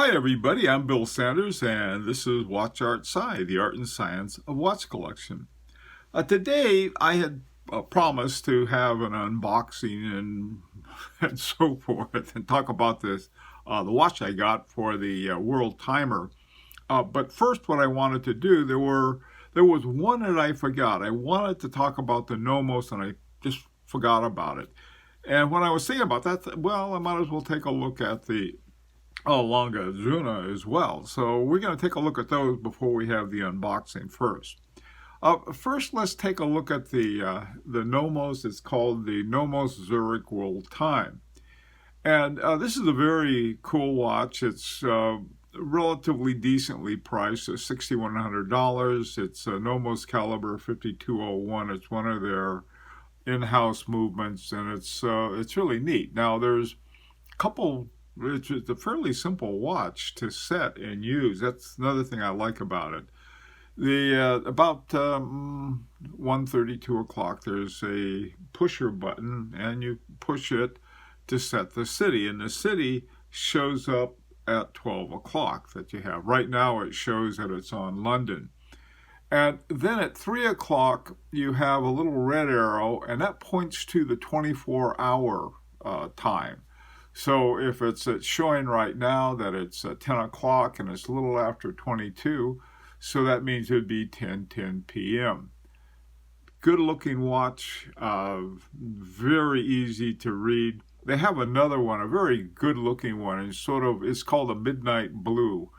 Hi everybody, I'm Bill Sanders and this is Watch Art Sci, the art and science of watch collection. Today I had promised to have an unboxing and so forth and talk about this, the watch I got for the world timer. But first what I wanted to do, there was one that I forgot. I wanted to talk about the Nomos and I just forgot about it. And when I was thinking about that, well, I might as well take a look at the Lange as well. So we're going to take a look at those before we have the unboxing first. First, let's take a look at the Nomos. It's called the Nomos Zurich World Time. And this is a very cool watch. It's relatively decently priced, $6,100. It's a Nomos caliber 5201. It's one of their in-house movements, and it's really neat. Now, there's a couple. It's a fairly simple watch to set and use. That's another thing I like about it. About 1:30, 2 o'clock, there's a pusher button, and you push it to set the city. And the city shows up at 12 o'clock that you have. Right now it shows that it's on London. And then at 3 o'clock, you have a little red arrow, and that points to the 24-hour time. So if it's showing right now that it's 10 o'clock and it's a little after 22, so that means it would be 10:10 p.m. Good looking watch, very easy to read. They have another one, a very good looking one, and it's called a Midnight Blue.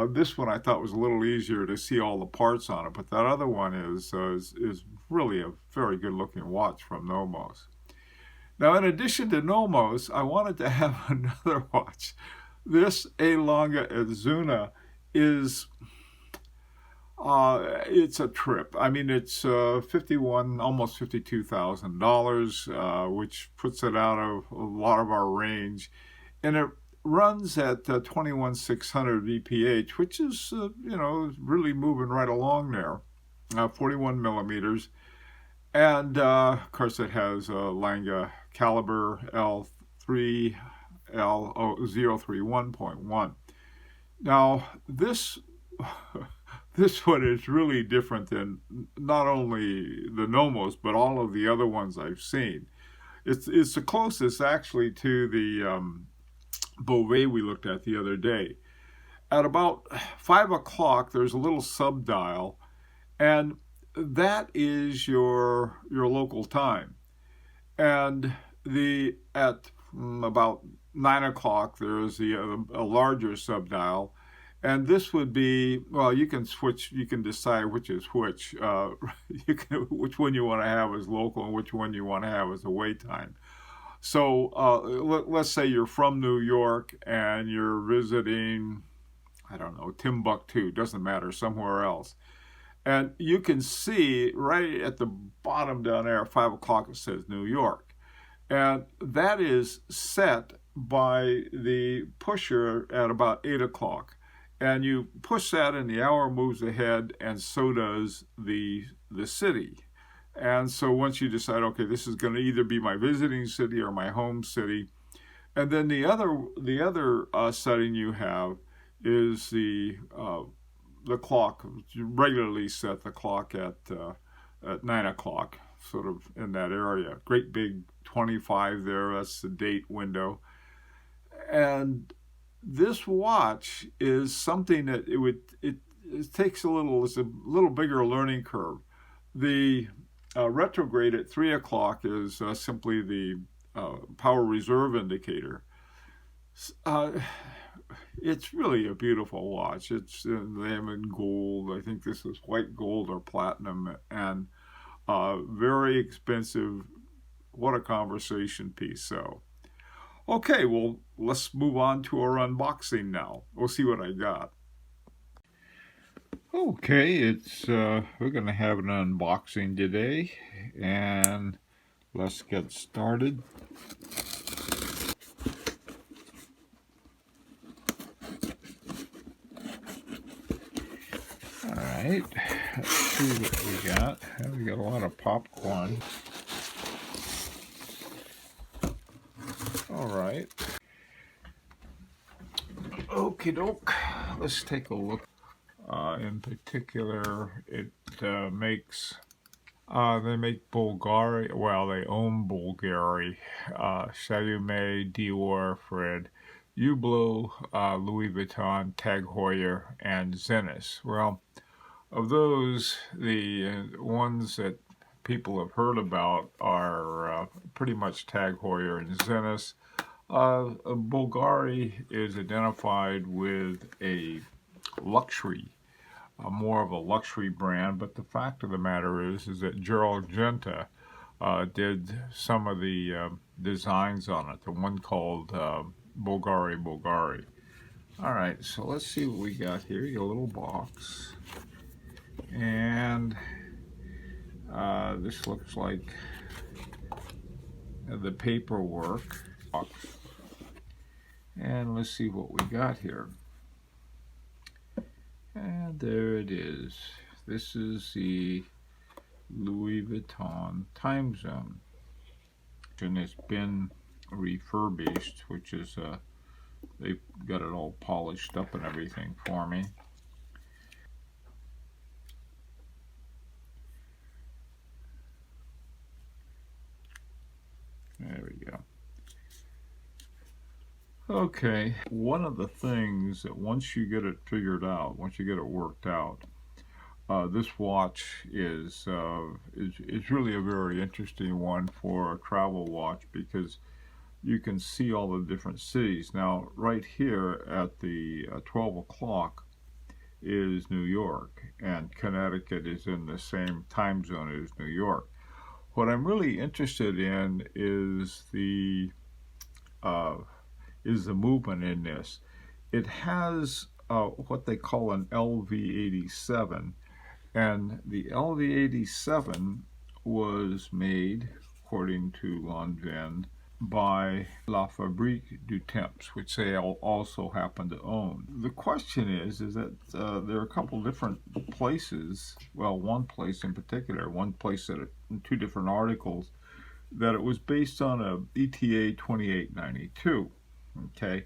This one I thought was a little easier to see all the parts on it, but that other one is really a very good looking watch from Nomos. Now, in addition to Nomos, I wanted to have another watch. This A. Lange Zuna is, it's a trip. I mean, it's almost $52,000, which puts it out of a lot of our range. And it runs at 21,600 VPH, which is, really moving right along there, 41 millimeters. And, of course, it has a Lange caliber L3L031.1. Now, this one is really different than not only the Nomos, but all of the other ones I've seen. It's the closest, actually, to the Beauvais we looked at the other day. At about 5 o'clock, there's a little sub-dial, and that is your local time. And at about 9 o'clock, there is a larger subdial, and this would be, well, you can decide which is which. Which one you want to have as local and which one you want to have as away time. So let's say you're from New York and you're visiting, I don't know, Timbuktu, doesn't matter, somewhere else. And you can see right at the bottom down there, 5 o'clock, it says New York. And that is set by the pusher at about 8 o'clock. And you push that and the hour moves ahead, and so does the city. And so once you decide, okay, this is going to either be my visiting city or my home city. And then the other setting you have is the clock. You regularly set the clock at 9 o'clock, sort of in that area. Great big 25 there, that's the date window. And this watch is something that it takes it's a little bigger learning curve. The retrograde at 3 o'clock is simply the power reserve indicator. It's really a beautiful watch. It's them in gold. I think this is white gold or platinum, and very expensive. What a conversation piece. So, okay, well, let's move on to our unboxing now. We'll see what I got. Okay, we're going to have an unboxing today, and let's get started. All right, let's see what we got. We got a lot of popcorn. All right. Okie doke. Let's take a look. In particular, it makes. They make Bulgari. Well, they own Bulgari, Chaumet, Dior, Fred, Hublot, Louis Vuitton, Tag Heuer, and Zenith. Well, of those, the ones that people have heard about are pretty much Tag Heuer and Zenith. Bulgari is identified with a luxury, more of a luxury brand, but the fact of the matter is that Gerald Genta did some of the designs on it, the one called Bulgari. All right, so let's see what we got here. You got a little box, and this looks like the paperwork. And let's see what we got here. And there it is. This is the Louis Vuitton time zone. And it's been refurbished, which is, they got it all polished up and everything for me. There we go. Okay, one of the things that once you get it figured out, once you get it worked out, this watch is really a very interesting one for a travel watch because you can see all the different cities. Now, right here at the 12 o'clock is New York, and Connecticut is in the same time zone as New York. What I'm really interested in is the movement in this. It has what they call an LV87, and the LV87 was made, according to Lange, by La Fabrique du Temps, which they also happen to own. The question is that there are a couple different places, well, one place in particular, one place that in two different articles, that it was based on a ETA 2892. Okay,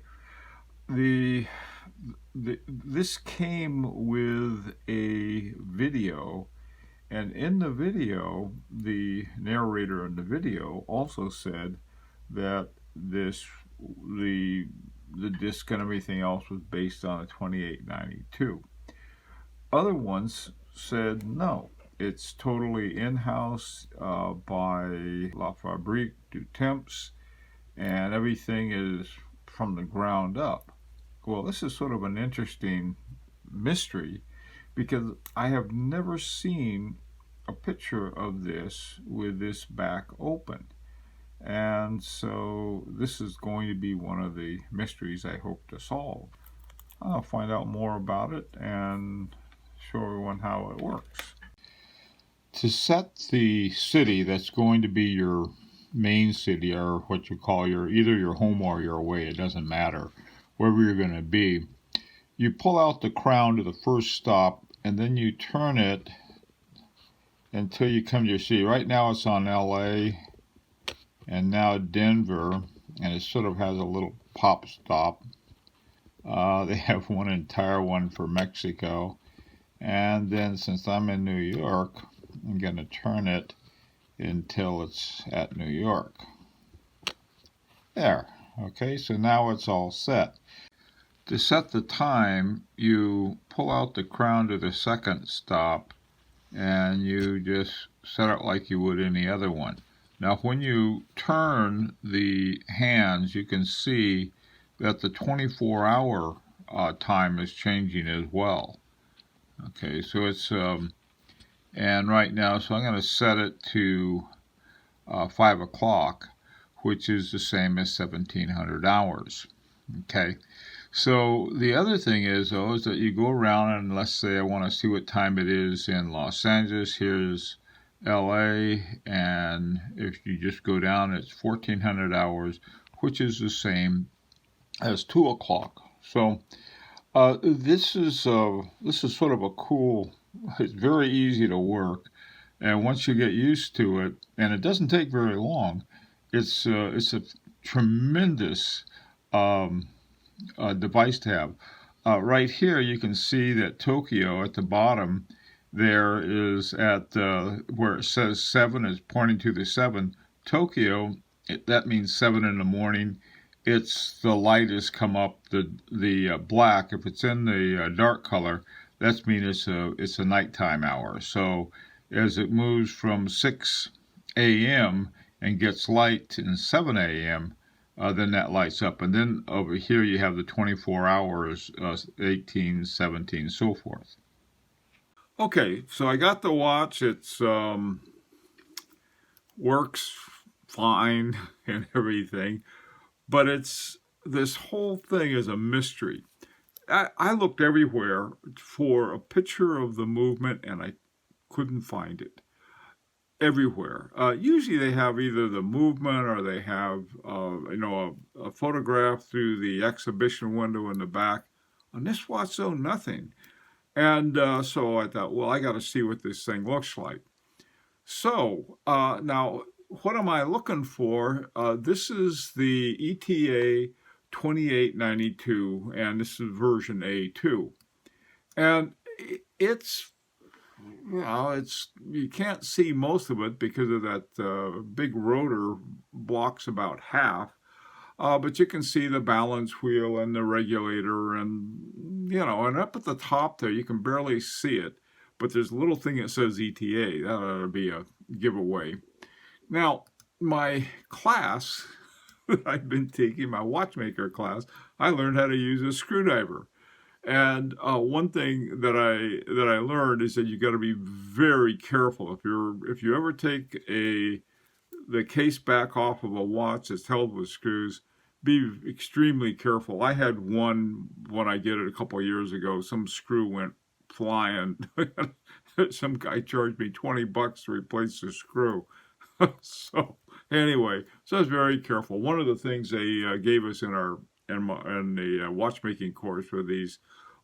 this came with a video, and in the video, the narrator in the video also said that the disc and everything else was based on a 2892. Other ones said no, it's totally in-house by La Fabrique du Temps, and everything is from the ground up. Well, this is sort of an interesting mystery because I have never seen a picture of this with this back open. And so this is going to be one of the mysteries I hope to solve. I'll find out more about it and show everyone how it works. To set the city that's going to be your main city, or what you call either your home or your away, it doesn't matter, wherever you're going to be, you pull out the crown to the first stop and then you turn it until you come to your city. Right now it's on LA and now Denver, and it sort of has a little pop stop. They have one entire one for Mexico, and then since I'm in New York, I'm going to turn it until it's at New York. There. Okay, so now it's all set. To set the time, you pull out the crown to the second stop and you just set it like you would any other one. Now when you turn the hands, you can see that the 24-hour time is changing as well. Okay, so it's and right now, so I'm going to set it to 5 o'clock, which is the same as 1700 hours. Okay, so the other thing is, though, is that you go around and let's say I want to see what time it is in Los Angeles. Here's LA, and if you just go down, it's 1400 hours, which is the same as 2 o'clock. So this is sort of a cool. It's very easy to work, and once you get used to it, and it doesn't take very long, it's a tremendous device to have. right here you can see that Tokyo at the bottom there is at where it says 7 is pointing to the 7. Tokyo, that means 7 in the morning. It's the light has come up. The black, if it's in the dark color, that's mean it's a nighttime hour. So as it moves from 6 a.m. and gets light in 7 a.m., then that lights up. And then over here you have the 24 hours, 18, 17, so forth. Okay, so I got the watch. It's works fine and everything, but this whole thing is a mystery. I looked everywhere for a picture of the movement and I couldn't find it. Everywhere. Usually they have either the movement or they have, a photograph through the exhibition window in the back. On this watch, though, nothing. And so I thought, well, I got to see what this thing looks like. So now, what am I looking for? This is the ETA 2892, and this is version A2. And it's you can't see most of it because of that big rotor blocks about half. But you can see the balance wheel and the regulator, and and up at the top there you can barely see it. But there's a little thing that says ETA. That ought to be a giveaway. Now, my class that I've been taking, my watchmaker class, I learned how to use a screwdriver. And one thing that I learned is that you got to be very careful if you ever take the case back off of a watch that's held with screws. Be extremely careful. I had one when I did it a couple of years ago. Some screw went flying. Some guy charged me $20 to replace the screw. So anyway, so I was very careful. One of the things they gave us in the watchmaking course were these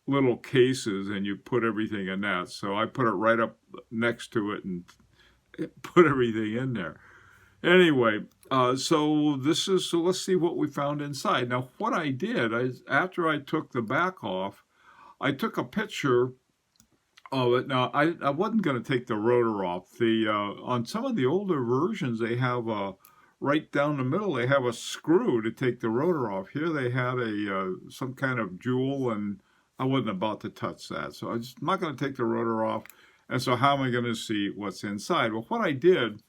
little cases, and you put everything in that. So I put it right up next to it and put everything in there. Anyway, so let's see what we found inside. Now, what I did after I took the back off, I took a picture of it. Now, I wasn't going to take the rotor off. On some of the older versions, they have right down the middle, they have a screw to take the rotor off. Here they had some kind of jewel, and I wasn't about to touch that. So I'm not going to take the rotor off. And so how am I going to see what's inside? Well, what I did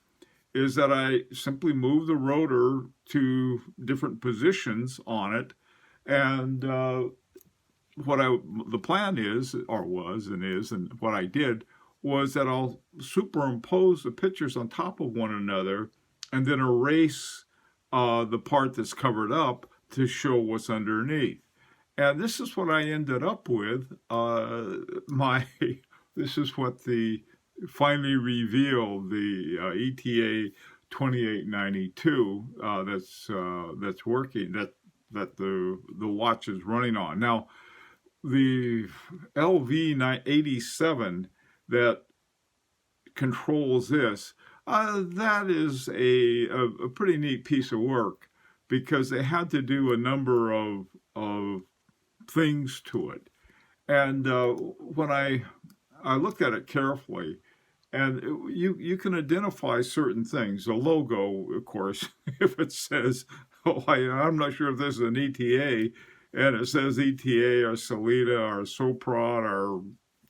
is that I simply moved the rotor to different positions on it. And the plan is, or was and is, and what I did was that I'll superimpose the pictures on top of one another and then erase the part that's covered up to show what's underneath. And this is what I ended up with. This is what the finally revealed the ETA 2892 that's working, that the watch is running on. Now, the LV87 that controls this, that is a pretty neat piece of work because they had to do a number of things to it. And when I looked at it carefully, and you can identify certain things. The logo, of course, if it says, I'm not sure if this is an ETA, and it says ETA or Salida or Sopron or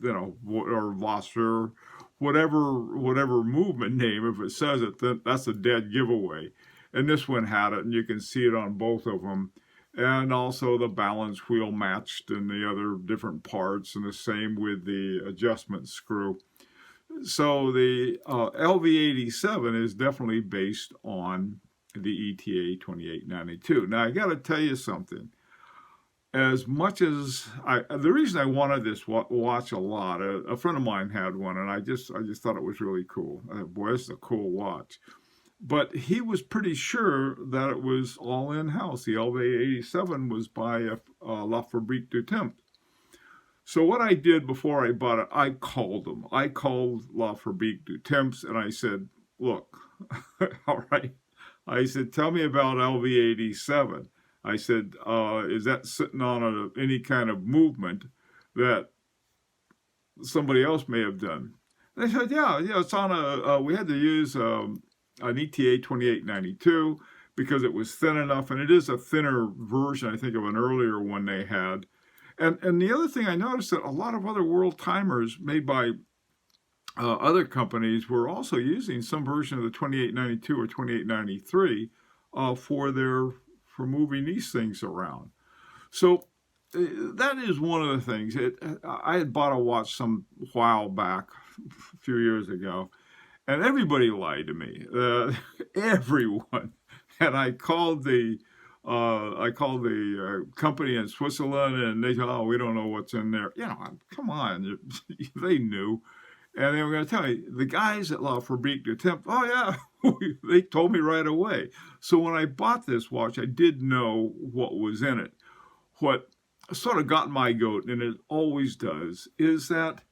or Wasser, whatever movement name. If it says it, then that's a dead giveaway. And this one had it, and you can see it on both of them. And also the balance wheel matched and the other different parts, and the same with the adjustment screw. So the LV87 is definitely based on the ETA 2892. Now, I got to tell you something. As much as the reason I wanted this watch a lot, a friend of mine had one, and I just thought it was really cool. Boy, this is a cool watch. But he was pretty sure that it was all in-house. The LV87 was by La Fabrique du Temps. So what I did before I bought it, I called them. I called La Fabrique du Temps, and I said, look, all right. I said, tell me about LV87. I said, is that sitting on any kind of movement that somebody else may have done? And they said, yeah, it's on we had to use an ETA 2892 because it was thin enough, and it is a thinner version, I think, of an earlier one they had. And the other thing I noticed that a lot of other world timers made by other companies were also using some version of the 2892 or 2893 for moving these things around. So that is one of the things. I had bought a watch some while back, a few years ago, and everybody lied to me. Everyone. And I called the company in Switzerland, and they said, "Oh, we don't know what's in there." Come on, they knew. And they were going to tell me, the guys at La Fabrique du Temps, oh yeah, they told me right away. So when I bought this watch, I did know what was in it. What sort of got my goat, and it always does, is that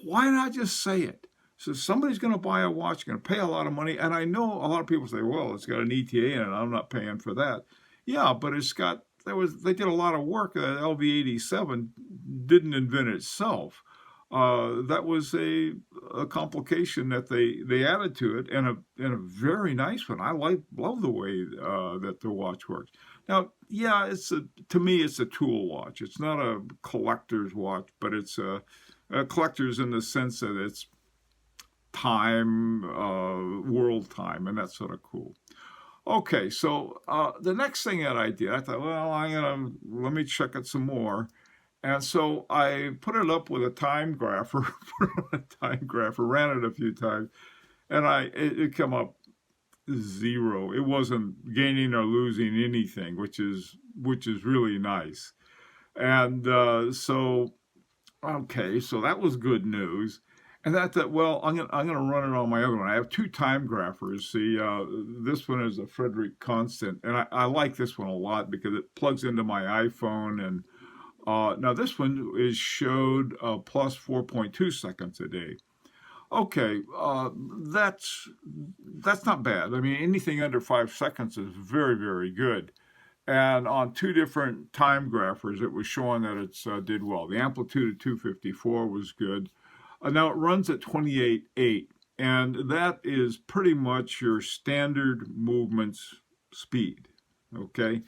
why not just say it? So somebody's going to buy a watch, going to pay a lot of money, and I know a lot of people say, well, it's got an ETA in it, I'm not paying for that. Yeah, but they did a lot of work. LV87 didn't invent itself. That was a complication that they added to it, and a very nice one. I love the way that the watch works. Now, yeah, to me it's a tool watch. It's not a collector's watch, but it's a collector's in the sense that it's time, world time, and that's sort of cool. Okay, so the next thing that I did, I thought, well, let me check it some more. And so I put it up with a time grapher, ran it a few times, and it came up 0. It wasn't gaining or losing anything, which is really nice. And so that was good news. And I thought, well, I'm gonna run it on my other one. I have 2 time graphers. See, this one is a Frederick Constant, and I like this one a lot because it plugs into my iPhone. And now this one showed plus 4.2 seconds a day. Okay, that's not bad. I mean, anything under 5 seconds is very, very good. And on 2 different time graphers, it was showing that it did well. The amplitude of 254 was good. Now it runs at 28.8, and that is pretty much your standard movements speed. Okay,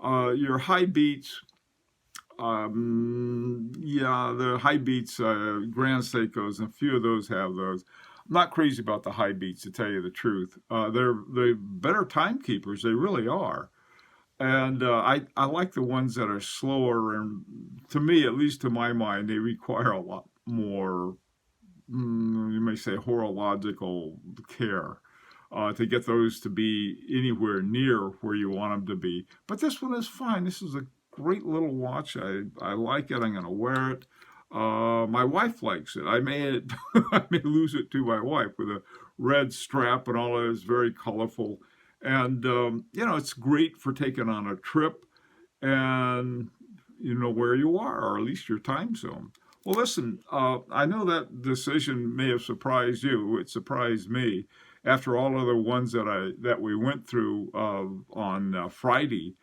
your high beats. The high beats, Grand Seikos, and a few of those have those. I'm not crazy about the high beats, to tell you the truth. They're better timekeepers. They really are. And I like the ones that are slower, and to me, at least to my mind, they require a lot more, you may say, horological care to get those to be anywhere near where you want them to be. But this one is fine. This is a great little watch. I like it. I'm going to wear it. My wife likes it. I may lose it to my wife with a red strap and all that. It's very colorful. And, it's great for taking on a trip and you know where you are, or at least your time zone. Well, listen, I know that decision may have surprised you. It surprised me after all of the ones that we went through on Friday.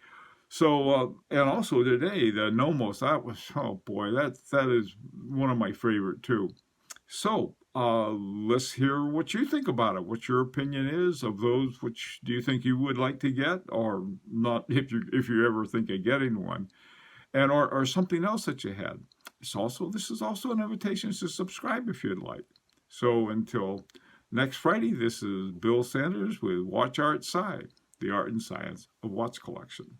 So, and also today, the Nomos, oh boy, that is one of my favorite too. So, let's hear what you think about it, what your opinion is of those. Which do you think you would like to get, or not, if you ever think of getting one, and or something else that you had. This is also an invitation to subscribe if you'd like. So until next Friday, this is Bill Sanders with Watch Art Sci, the art and science of watch collection.